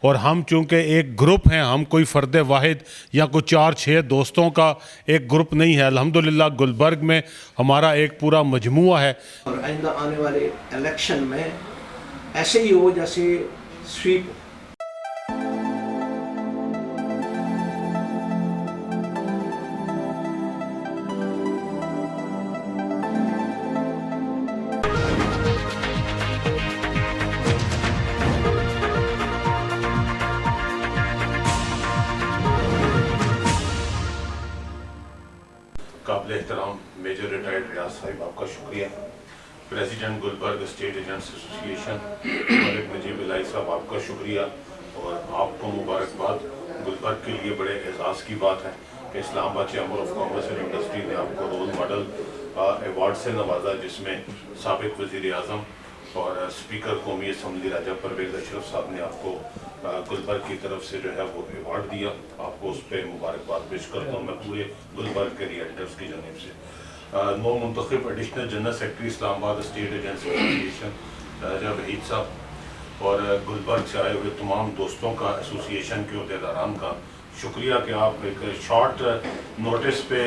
और हम चूँकि एक ग्रुप हैं, हम कोई फ़र्द वाहिद या कोई 4-6 दोस्तों का एक ग्रुप नहीं है। अल्हम्दुलिल्लाह गुलबर्ग में हमारा एक पूरा मजमुआ है। और आइंदा आने वाले इलेक्शन में ऐसे ही हो जैसे स्वीप हो। काबिल एहतराम मेजर रिटायर्ड रियाज साहिब, आपका शुक्रिया। President Gulberg state agents association Malik Najeeb Ilahi साहब, आपका शुक्रिया और आपको मुबारकबाद। गुलबर्ग के लिए बड़े एजाज़ की बात है कि Islamabad chamber of commerce and industry ने आपको रोल मॉडल अवार्ड से नवाजा, जिसमें साबिक वज़ीर आज़म और स्पीकर कौमी असम्बली राजा परवेज़ अशरफ साहब ने आपको गुलबर्ग की तरफ से जो है वो अवार्ड दिया। आपको उस पर मुबारकबाद पेश करता हूँ मैं पूरे गुलबर्ग के रिएल्टर्स की जानिब से। नौ मुंतखब additional general secretary Islamabad state agents association Raja Waheed साहब और गुलबर्ग से आए हुए तमाम दोस्तों का, एसोसिएशन के अहदेदारान का शुक्रिया कि आप एक शॉर्ट नोटिस पे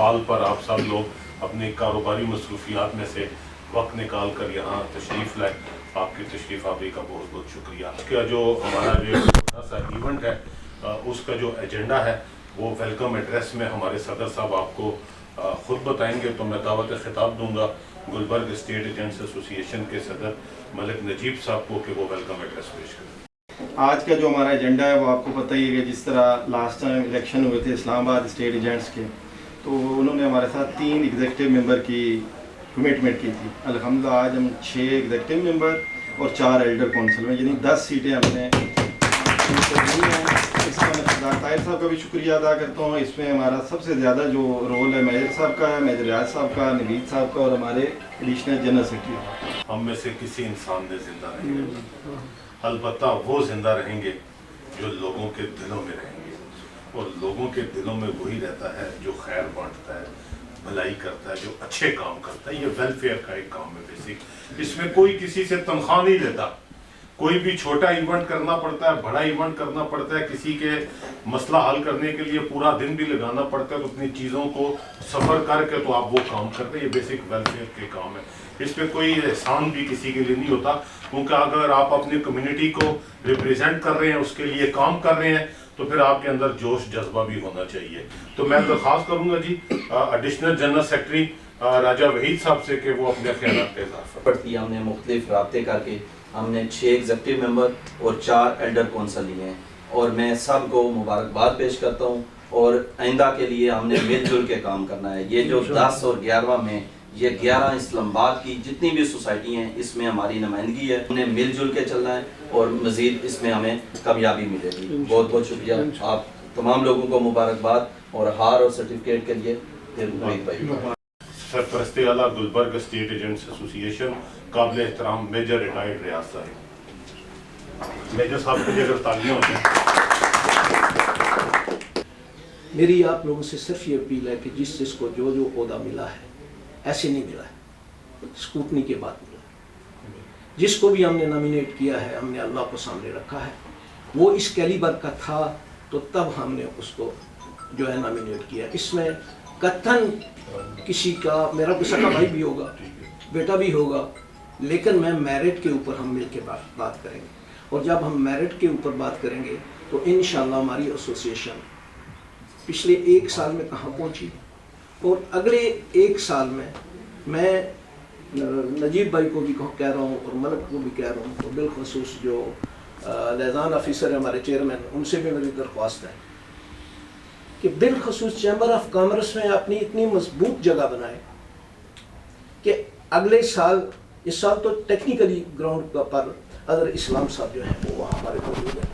कॉल पर आप सब लोग अपने कारोबारी मसरूफियात में से वक्त निकाल कर यहाँ तशरीफ़ लाए। आपकी तशरीफ़ आवी का बहुत बहुत शुक्रिया। इसका जो हमारा जो छोटा सा इवेंट है उसका जो एजेंडा है वो वेलकम एड्रेस में हमारे सदर साहब आपको ख़ुद बताएंगे, तो मैं दावत खिताब दूंगा गुलबर्ग स्टेट एजेंट्स एसोसिएशन के सदर मलिक नजीब साहब को कि वो वेलकम एड्रेस पेश करें। आज का जो हमारा एजेंडा है वो आपको पता ही है कि जिस तरह लास्ट टाइम इलेक्शन हुए थे इस्लामाबाद स्टेट एजेंट्स के, तो उन्होंने हमारे साथ 3 एग्जीक्यूटिव मेंबर की कमिटमेंट की थी। अल्हम्दुलिल्लाह आज हम 6 एग्जीक्यूटिव मेंबर और 4 एल्डर काउंसिल में, यानी 10 सीटें हमने दी हैं। इसका मैं सरदार ताहिर साहब का भी शुक्रिया अदा करता हूँ। इसमें हमारा सबसे ज़्यादा जो रोल है मेजर साहब का है, मेजर रियाज साहब का, नवीद साहब का और हमारे एडिशनल जनरल सेक्रेटरी। हम में से किसी इंसान ने जिंदा नहीं रहना, अलबत्ता वो जिंदा रहेंगे जो लोगों के दिलों में रहेंगे, और लोगों के दिलों में वही रहता है जो खैर बांटता है, भलाई करता है, जो अच्छे काम करता है। ये वेलफेयर का एक काम है बेसिक। इसमें कोई किसी से तनख्वाह नहीं लेता। कोई भी छोटा इवेंट करना पड़ता है, बड़ा इवेंट करना पड़ता है, किसी के मसला हल करने के लिए पूरा दिन भी लगाना पड़ता है, तो अपनी चीज़ों को सफ़र करके तो आप वो काम करते हैं। ये बेसिक वेलफेयर के काम है। इस पर कोई एहसान भी किसी के लिए नहीं होता, क्योंकि अगर आप अपनी कम्युनिटी को रिप्रेजेंट कर रहे हैं, उसके लिए काम कर रहे हैं, तो फिर आपके अंदर जोश जज्बा भी होना चाहिए। तो मैं दरख्वास्त करूंगा जी एडिशनल जनरल सेक्रेटरी राजा वहीद साहब से कि वो अपने ख्यालात का इजाफा पड़ती है। हमने मुख्तलिफ राब्ते करके हमने 6 एग्जीक्यूटिव मेंबर और 4 एल्डर कौंसल लिए हैं, और मैं सबको मुबारकबाद पेश करता हूँ। और आइंदा के लिए हमने मिलजुल के काम करना है। ये जो 10 और 11वां में ये 11 इस्लामाबाद की जितनी भी सोसाइटी हैं, इसमें हमारी नुमाइंदगी है। हमने मिलजुल के चलना है और मज़ीद इसमें हमें कामयाबी मिलेगी। बहुत बहुत शुक्रिया आप तमाम लोगों को, मुबारकबाद और हार और सर्टिफिकेट के लिए भाई। सरपरस्ते आला गुलबर्ग स्टेट एजेंट्स एसोसिएशन काबिल एहतराम मेजर रिटायर्ड रियाज साहिब। मेजर साहब के लिए अगर तालियां होती हैं। मेरी आप लोगों से सिर्फ ये अपील है कि जिसको जो ओहदा मिला है ऐसे नहीं मिला है, स्कूटनी के बाद मिला है। जिसको भी हमने नॉमिनेट किया है, हमने अल्लाह को सामने रखा है। वो इस कैलिबर का था तो तब हमने उसको जो है नॉमिनेट किया। इसमें कथन किसी का, मेरा गुस्सा का भाई भी होगा, बेटा भी होगा, लेकिन मैं मेरिट के ऊपर हम मिल के बात करेंगे। और जब हम मेरिट के ऊपर बात करेंगे तो इंशाल्लाह हमारी एसोसिएशन पिछले 1 साल में कहाँ पहुँची और अगले 1 साल में मैं नजीब भाई को भी कह रहा हूँ और मलिक को भी कह रहा हूँ, और बिलखसूस जो लियाज़ान ऑफिसर है हमारे चेयरमैन, उनसे भी मेरी दरख्वास्त है कि बिलखसूस चैम्बर ऑफ कॉमर्स में अपनी इतनी मजबूत जगह बनाए कि अगले साल, इस साल तो टेक्निकली ग्राउंड पर अदर इस्लाम साहब जो हैं वो वहाँ हमारे मौजूद हैं,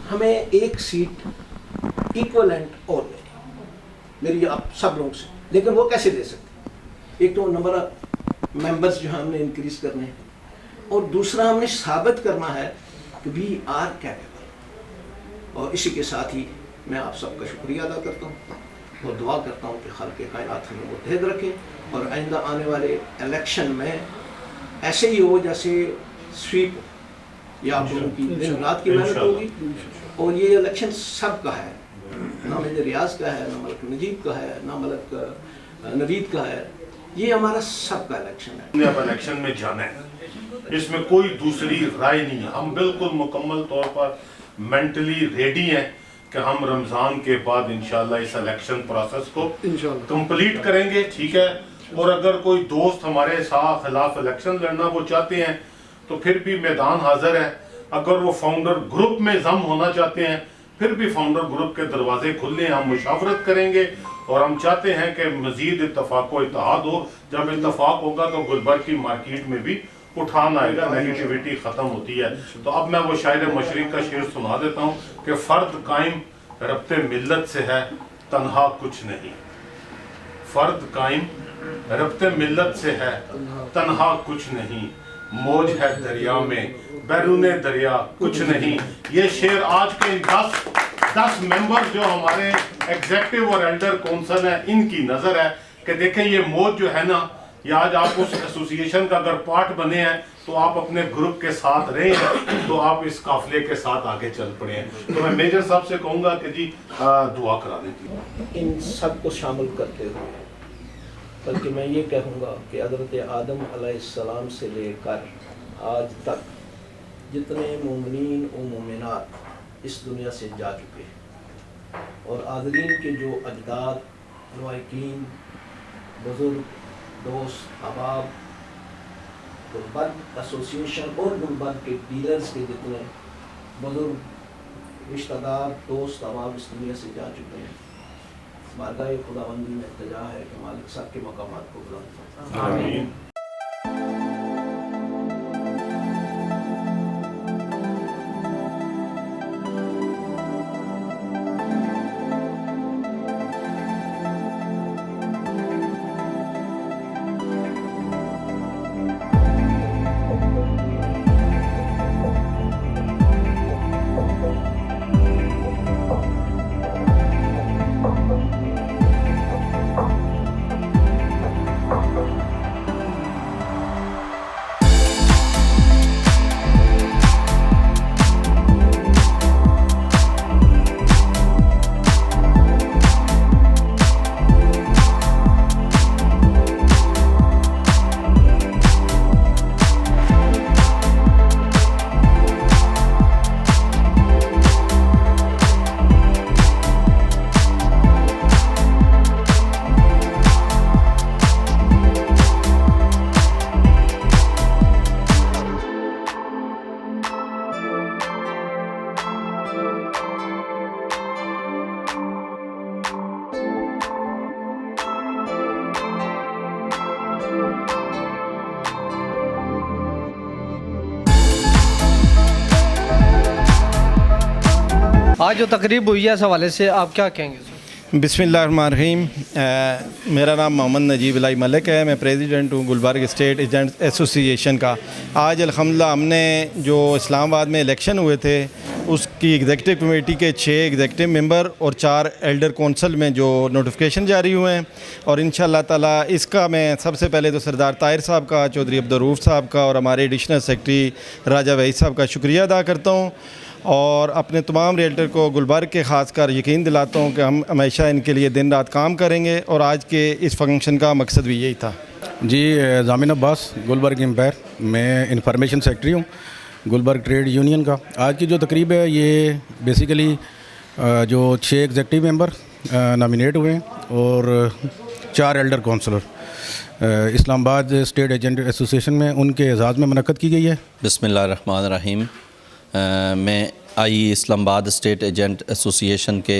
हमें 1 सीट इक्वलेंट और मेरी आप सब लोगों से, लेकिन वो कैसे दे सकते? एक तो नंबर ऑफ मेंबर्स जो है हमने इंक्रीज करने हैं, और दूसरा हमने साबित करना है कि वी आर कैपेबल। और इसी के साथ ही मैं आप सबका शुक्रिया अदा करता हूँ और दुआ करता हूँ कि खालिक़ कायनात हमें मुत्तहिद रखे और आइंदा आने वाले इलेक्शन में ऐसे ही हो जैसे स्वीप हो। ये आप लोगों की दिन रात की मेहनत होगी। और ये इलेक्शन सबका है, ना मेजर रियाज का है, ना मलिक नजीब का है, ना मलिक नवीद का है, ये हमारा सबका इलेक्शन है। हमने अब इलेक्शन में जाना है, इसमें कोई दूसरी राय नहीं है। हम बिल्कुल मुकम्मल तौर पर मेंटली रेडी हैं कि हम रमज़ान के बाद इंशाल्लाह इस इलेक्शन प्रोसेस को कंप्लीट करेंगे, ठीक है। और अगर कोई दोस्त हमारे साथ खिलाफ इलेक्शन लड़ना वो चाहते हैं तो फिर भी मैदान हाजिर है। अगर वो फाउंडर ग्रुप में जम होना चाहते हैं फिर भी फाउंडर ग्रुप के दरवाजे खुले हैं, हम मुशावरत करेंगे। और हम चाहते हैं कि मजीद इत्तफाक व इत्तेहाद हो। जब इत्तफाक होगा तो गुलबर्ग की मार्केट में भी उठान आएगा, नेगेटिविटी ख़त्म होती है। तो अब मैं वो शायर मशरिक का शेर सुना देता हूँ कि फ़र्द कायम रब्ते मिल्लत से है, तन्हा कुछ नहीं। फ़र्द कायम रब्ते मिल्लत से है, तन्हा कुछ नहीं। मौज है दरिया में, बैरूने दरिया कुछ नहीं। ये शेर आज के 10 मेंबर जो हमारे एग्जेक्टिव और एल्डर काउंसिल है इनकी नज़र है कि देखें ये मौज जो है ना, ये आज आप उस एसोसिएशन का अगर पार्ट बने हैं तो आप अपने ग्रुप के साथ रहे हैं, तो आप इस काफिले के साथ आगे चल पड़े हैं। तो मैं मेजर साहब से कहूँगा कि जी दुआ करा देती। इन सब को शामिल करते हुए बल्कि मैं ये कहूँगा कि हज़रत आदम अलैहिस्सलाम से लेकर आज तक जितने मोमिनीन और मोमिनात इस दुनिया से जा चुके हैं और आदरीन के जो अजदाद, लवाकिन, बुज़ुर्ग, दोस्त, अहबाब, गुलबर्ग एसोसिएशन और गुलबर्ग के डीलर्स के जितने बुज़ुर्ग रिश्तेदार, दोस्त, अहबाब इस दुनिया से जा चुके हैं, बारगाह खुदावंदी में इल्तिजा है कि मालिक सब के मकामात को बुलंद फरमाए। आमीन। आज जो तकरीब हुई है इस हवाले से आप क्या कहेंगे सर? बिस्मिल्लाहिर्रहमानिर्रहीम। मेरा नाम मोहम्मद नजीब इलाई मलिक है। मैं प्रेसिडेंट हूँ गुलबर्ग स्टेट एजेंट्स एसोसिएशन का। आज अल्हम्दुलिल्लाह हमने जो इस्लामाबाद में इलेक्शन हुए थे उसकी एग्जेक्टिव कमेटी के 6 एग्जेक्टिव मेंबर और 4 एल्डर कौंसल में जो नोटिफिकेशन जारी हुए हैं और इंशाअल्लाह ताला इसका मैं सबसे पहले तो सरदार ताहिर साहब का, चौधरी अब्दुर्रऊफ़ साहब का और हमारे एडिशनल सेक्रेटरी राजा वहीद साहब का शुक्रिया अदा करता हूँ और अपने तमाम रियल्टर को गुलबर्ग के ख़ासकर यकीन दिलाता हूँ कि हम हमेशा इनके लिए दिन रात काम करेंगे और आज के इस फंक्शन का मकसद भी यही था। जी, ज़ामिन अब्बास, गुलबर्ग एम्पायर, मैं इंफॉर्मेशन सेक्रेटरी हूँ गुलबर्ग ट्रेड यूनियन का। आज की जो तकरीब है ये बेसिकली जो 6 एग्जेक्टिव मेंबर नॉमिनेट हुए हैं और 4 elder councillor Islamabad state agent association में उनके एजाज़ में मुनक़्क़द की गई है। बिस्मिल्लाहिर्रहमानिर्रहीम। मैं इस्लामाबाद स्टेट एजेंट एसोसिएशन के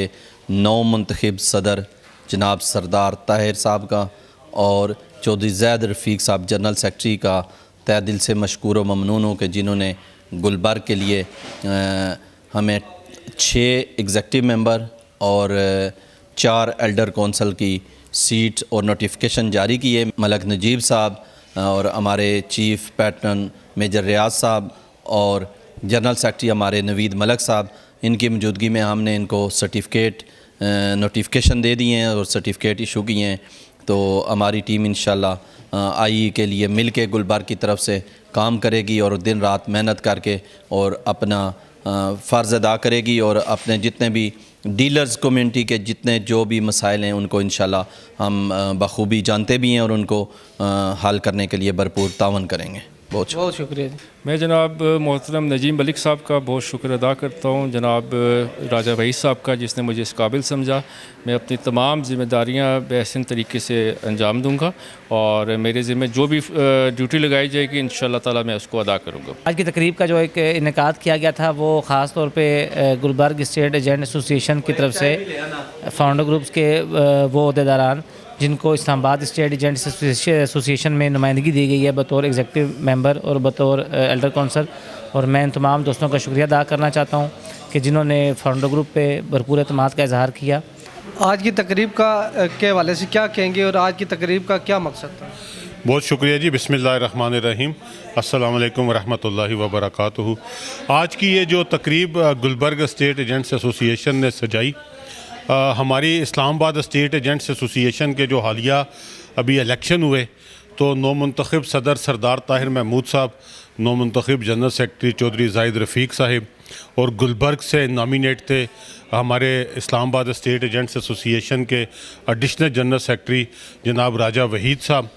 9 मुंतखब सदर जनाब सरदार ताहिर साहब का और चौधरी ज़ैद रफ़ीक साहब जनरल सेक्रेटरी का तहे दिल से मशकूर व ममनून हूँ कि जिन्होंने गुलबर्ग के लिए हमें 6 एग्जेक्टिव मेंबर और 4 एल्डर कौंसल की सीट और नोटिफिकेशन जारी की है। मलिक नजीब साहब और हमारे चीफ़ पैटर्न मेजर रियाज साहब और जनरल सेक्रेटरी हमारे नवीद मलिक साहब, इनकी मौजूदगी में हमने इनको सर्टिफिकेट नोटिफिकेशन दे दिए हैं और सर्टिफिकेट इशू किए हैं। तो हमारी टीम इंशाल्लाह आई के लिए मिल के गुलबर्ग की तरफ से काम करेगी और दिन रात मेहनत करके और अपना फ़र्ज़ अदा करेगी और अपने जितने भी डीलर्स कम्युनिटी के जितने जो भी मसाइल हैं उनको इंशाल्लाह हम बखूबी जानते भी हैं और उनको हल करने के लिए भरपूर तावन करेंगे। बहुत शुक्रिया जी। मैं जनाब मोहतरम नजीम मलिक साहब का बहुत शुक्र अदा करता हूँ, जनाब राजा वहीद साहब का जिसने मुझे इस काबिल समझा। मैं अपनी तमाम ज़िम्मेदारियाँ बेहसन तरीके से अंजाम दूँगा और मेरे ज़िम्मे जो भी ड्यूटी लगाई जाएगी इंशाअल्लाह ताला मैं उसको अदा करूँगा। आज की तकरीब का जो एक इनेकाद किया गया था वो ख़ास तौर पे गुलबर्ग स्टेट एजेंट एसोसिएशन की तरफ से फाउंडर ग्रुप्स के वो अहदेदारान जिनको इस्लामाबाद स्टेट एजेंट्स एसोसिएशन में नुमाइंदगी दी गई है बतौर एग्जीक्यूटिव मेंबर और बतौर एल्डर कौंसल, और मैं इन तमाम दोस्तों का शुक्रिया अदा करना चाहता हूँ कि जिन्होंने फाउंडर ग्रुप पे भरपूर एतमाद का इजहार किया। आज की तकरीब के हवाले से क्या कहेंगे और आज की तकरीब का क्या मकसद था? बहुत शुक्रिया जी। बिस्मिल्लाहिर्रहमानिर्रहीम। अस्सलाम वालेकुम वरहमतुल्लाहि वबरकातुहू। आज की ये जो तकरीब गुलबर्ग स्टेट एजेंट्स एसोसिएशन ने सजाई, हमारी इस्लामाबाद स्टेट एजेंट्स एसोसिएशन के जो हालिया अभी इलेक्शन हुए तो नौमुंतखब सदर सरदार ताहिर महमूद साहब, नौमुंतखब जनरल सेक्रेटरी चौधरी जाहिद रफ़ीक साहिब और गुलबर्ग से नॉमिनेट थे हमारे इस्लामाबाद स्टेट एजेंट्स एसोसिएशन के एडिशनल जनरल सेक्रेटरी जनाब राजा वहीद साहब।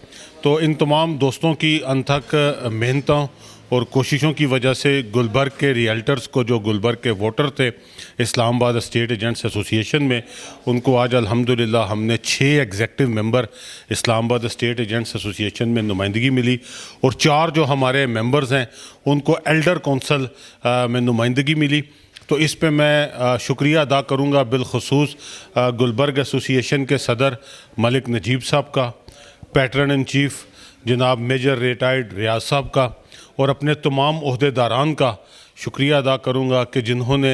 तो इन तमाम दोस्तों की अनथक मेहनतों और कोशिशों की वजह से गुलबर्ग के रियल्टर्स को, जो गुलबर्ग के वोटर थे इस्लामाबाद स्टेट एजेंट्स एसोसिएशन में, उनको आज अल्हम्दुलिल्लाह हमने 6 executive member Islamabad state agents association में नुमाइंदगी मिली और 4 जो हमारे मेंबर्स हैं उनको एल्डर कौंसल में नुमाइंदगी मिली। तो इस पे मैं शुक्रिया अदा करूँगा बिलखुसूस गुलबर्ग एसोसिएशन के सदर मलिक नजीब साहब का, पैटर्न इन चीफ जनाब मेजर रिटायर्ड रियाज साहब का और अपने तमाम ओहदेदारान का शुक्रिया अदा करूँगा कि जिन्होंने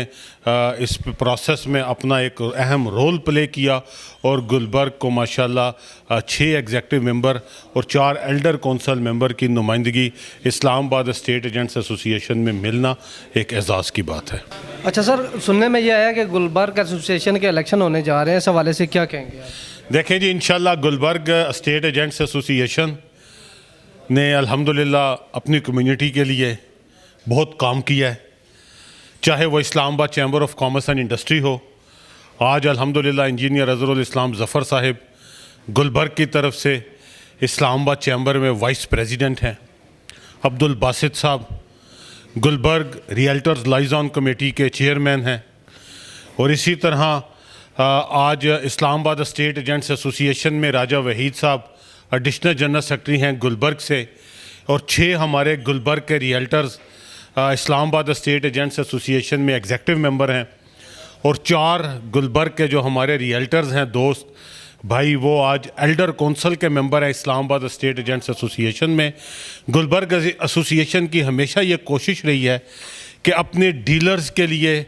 इस प्रोसेस में अपना एक अहम रोल प्ले किया और गुलबर्ग को माशाल्लाह 6 एग्जेक्टिव मेंबर और 4 एल्डर कौंसल मेंबर की नुमाइंदगी इस्लामाबाद स्टेट एजेंट्स एसोसिएशन में मिलना एक एजाज़ की बात है। अच्छा सर, सुनने में ये आया कि गुलबर्ग एसोसिएशन के इलेक्शन होने जा रहे हैं, इस हवाले से क्या कहेंगे आप? देखें जी, इंशाल्लाह गुलबर्ग स्टेट एजेंट्स एसोसिएशन ने अल्हम्दुलिल्लाह अपनी कम्युनिटी के लिए बहुत काम किया है, चाहे वो Islamabad chamber of commerce and industry हो। आज अल्हम्दुलिल्लाह इंजीनियर अज़हरुल इस्लाम ज़फ़र साहिब गुलबर्ग की तरफ से इस्लामाबाद चैम्बर में वाइस प्रेसिडेंट हैं। अब्दुल बासित साहब गुलबर्ग रियल्टर्स लाइजॉन कमेटी के चेयरमैन हैं और इसी तरह आज इस्लामाबाद स्टेट एजेंट्स एसोसिएशन में राजा वहीद साहब एडिशनल जनरल सेक्रेटरी हैं गुलबर्ग से और 6 हमारे गुलबर्ग के realtors Islamabad state agents association में एग्जेक्टिव मेंबर हैं और 4 गुलबर्ग के जो हमारे रियल्टर्स हैं दोस्त भाई, वो आज एल्डर कौंसल के मेंबर हैं इस्लामाबाद स्टेट एजेंट्स एसोसिएशन में। गुलबर्ग एसोसिएशन की हमेशा ये कोशिश रही है कि अपने डीलर्स के लिए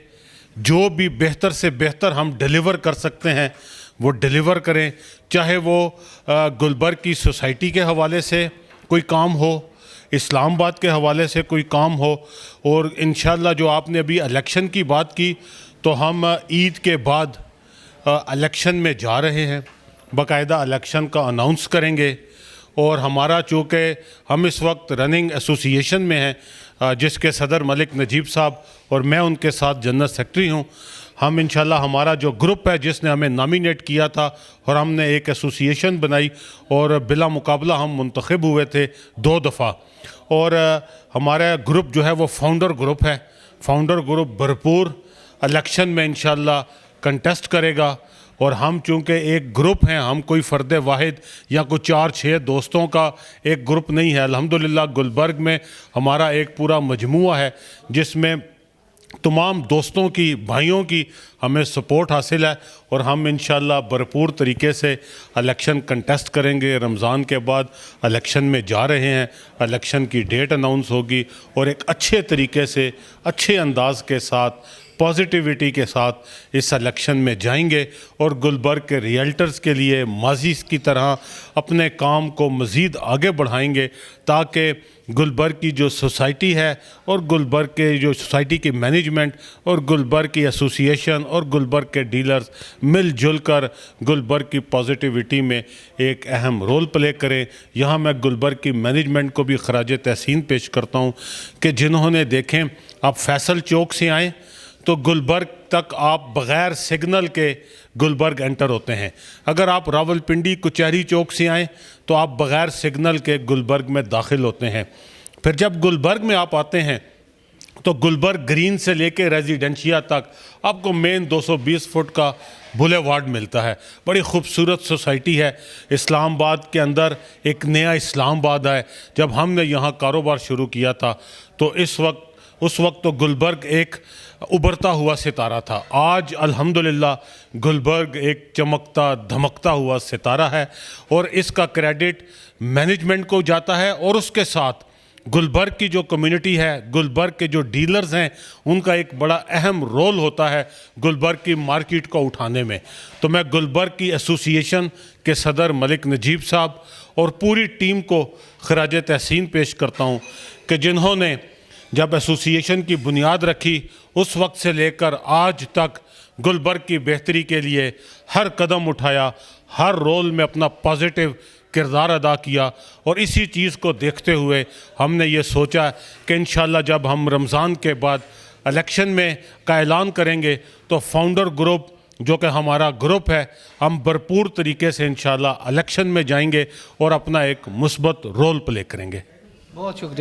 जो भी बेहतर से बेहतर हम डिलीवर कर सकते हैं वो डिलीवर करें, चाहे वो गुलबर्ग की सोसाइटी के हवाले से कोई काम हो, इस्लामाबाद के हवाले से कोई काम हो। और इंशाल्लाह जो आपने अभी इलेक्शन की बात की, तो हम ईद के बाद इलेक्शन में जा रहे हैं, बाकायदा इलेक्शन का अनाउंस करेंगे। और हमारा चूँकि हम इस वक्त रनिंग एसोसिएशन में हैं जिसके सदर मलिक नजीब साहब और मैं उनके साथ जनरल सेक्रेटरी हूँ, हम इंशाल्लाह हमारा जो ग्रुप है जिसने हमें नॉमिनेट किया था और हमने एक एसोसिएशन बनाई और बिला मुकाबला हम मुंतखब हुए थे 2 दफ़ा। और हमारा ग्रुप जो है वो फाउंडर ग्रुप है। फाउंडर ग्रुप भरपूर इलेक्शन में इंशाल्लाह कंटेस्ट करेगा और हम चूँकि एक ग्रुप हैं, हम कोई फ़र्द वाहिद या कोई 4-6 दोस्तों का एक ग्रुप नहीं है। अल्हम्दुलिल्लाह गुलबर्ग में हमारा एक पूरा मजमुआ है जिसमें तमाम दोस्तों की, भाइयों की हमें सपोर्ट हासिल है और हम इंशाल्लाह भरपूर तरीके से इलेक्शन कंटेस्ट करेंगे। रमज़ान के बाद इलेक्शन में जा रहे हैं, इलेक्शन की डेट अनाउंस होगी और एक अच्छे तरीके से, अच्छे अंदाज के साथ, पॉजिटिविटी के साथ इस इलेक्शन में जाएंगे और गुलबर्ग के रियल्टर्स के लिए माजी की तरह अपने काम को मज़ीद आगे बढ़ाएंगे ताकि गुलबर्ग की जो सोसाइटी है और गुलबर्ग के जो सोसाइटी की मैनेजमेंट और गुलबर्ग की एसोसिएशन और गुलबर्ग के डीलर्स मिलजुल कर गुलबर्ग की पॉजिटिविटी में एक अहम रोल प्ले करें। यहाँ मैं गुलबर्ग की मैनेजमेंट को भी खराज तहसीन पेश करता हूँ कि जिन्होंने देखें, आप फैसल चौक से आएँ तो गुलबर्ग तक आप बग़ैर सिग्नल के गुलबर्ग एंटर होते हैं। अगर आप रावलपिंडी कुचहरी चौक से आएँ तो आप बग़ैर सिग्नल के गुलबर्ग में दाखिल होते हैं। फिर जब गुलबर्ग में आप आते हैं तो गुलबर्ग ग्रीन से लेके रेजिडेंशिया तक आपको मेन 220 फुट का बुलेवार्ड मिलता है। बड़ी खूबसूरत सोसाइटी है। इस्लामाबाद के अंदर एक नया इस्लामाबाद है। जब हमने यहाँ कारोबार शुरू किया था तो उस वक्त तो गुलबर्ग एक उभरता हुआ सितारा था। आज अल्हम्दुलिल्लाह गुलबर्ग एक चमकता धमकता हुआ सितारा है और इसका क्रेडिट मैनेजमेंट को जाता है और उसके साथ गुलबर्ग की जो कम्युनिटी है, गुलबर्ग के जो डीलर्स हैं, उनका एक बड़ा अहम रोल होता है गुलबर्ग की मार्केट को उठाने में। तो मैं गुलबर्ग की एसोसिएशन के सदर मलिक नजीब साहब और पूरी टीम को खराज तहसीन पेश करता हूँ कि जिन्होंने जब एसोसिएशन की बुनियाद रखी उस वक्त से लेकर आज तक गुलबर्ग की बेहतरी के लिए हर कदम उठाया, हर रोल में अपना पॉजिटिव किरदार अदा किया। और इसी चीज़ को देखते हुए हमने ये सोचा कि इंशाल्लाह जब हम रमज़ान के बाद इलेक्शन में का ऐलान करेंगे तो फाउंडर ग्रुप जो कि हमारा ग्रुप है, हम भरपूर तरीके से इंशाल्लाह इलेक्शन में जाएंगे और अपना एक मुस्बत रोल प्ले करेंगे। बहुत शुक्रिया।